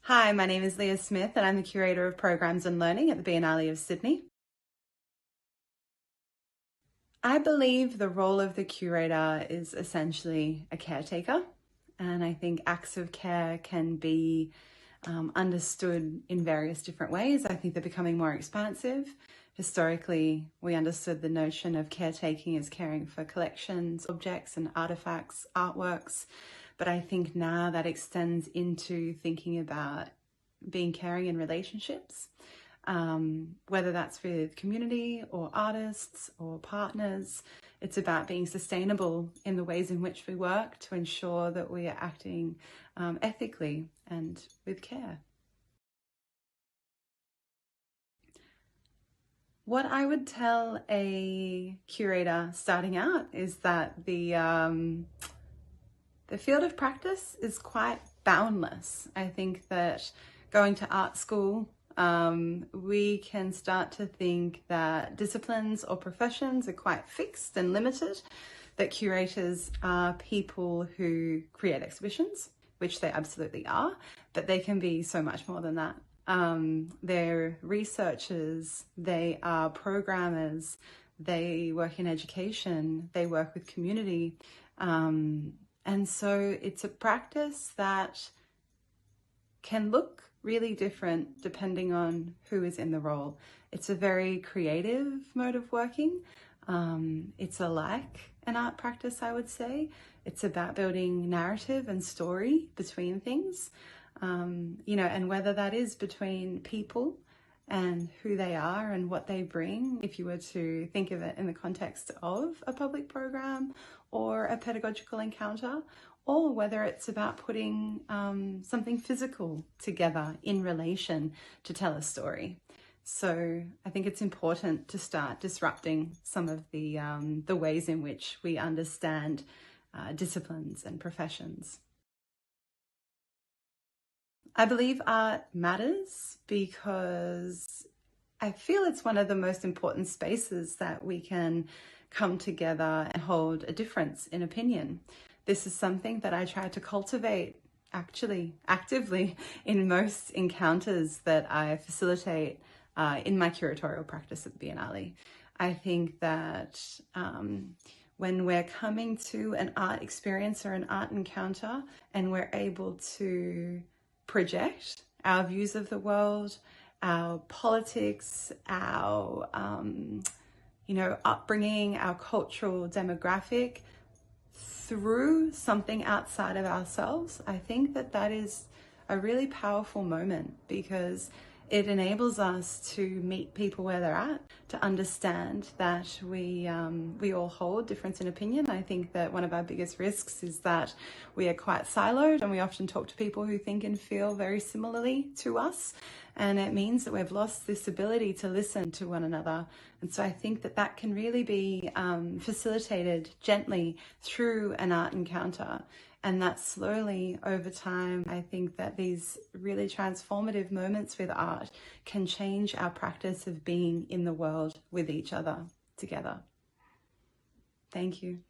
Hi, my name is Lleah Smith and I'm the Curator of Programs and Learning at the Biennale of Sydney. I believe the role of the curator is essentially a caretaker, and I think acts of care can be understood in various different ways. I think they're becoming more expansive. Historically, we understood the notion of caretaking as caring for collections, objects and artifacts, artworks, but I think now that extends into thinking about being caring in relationships, whether that's with community or artists or partners. It's about being sustainable in the ways in which we work to ensure that we are acting ethically and with care. What I would tell a curator starting out is that the field of practice is quite boundless. I think that going to art school, we can start to think that disciplines or professions are quite fixed and limited, that curators are people who create exhibitions, which they absolutely are, but they can be so much more than that. They're researchers, they are programmers, they work in education, they work with community. And so it's a practice that can look really different depending on who is in the role. It's a very creative mode of working. It's like an art practice, I would say. It's about building narrative and story between things. And whether that is between people and who they are and what they bring, if you were to think of it in the context of a public program or a pedagogical encounter, or whether it's about putting something physical together in relation to tell a story. So I think it's important to start disrupting some of the ways in which we understand disciplines and professions. I believe art matters because I feel it's one of the most important spaces that we can come together and hold a difference in opinion. This is something that I try to cultivate actually actively in most encounters that I facilitate in my curatorial practice at the Biennale. I think that when we're coming to an art experience or an art encounter and we're able to project our views of the world, our politics, our upbringing, our cultural demographic through something outside of ourselves, I think that is a really powerful moment because it enables us to meet people where they're at, to understand that we all hold difference in opinion. I think that one of our biggest risks is that we are quite siloed and we often talk to people who think and feel very similarly to us. And it means that we've lost this ability to listen to one another. And so I think that can really be facilitated gently through an art encounter. And that slowly over time, I think that these really transformative moments with art can change our practice of being in the world with each other together. Thank you.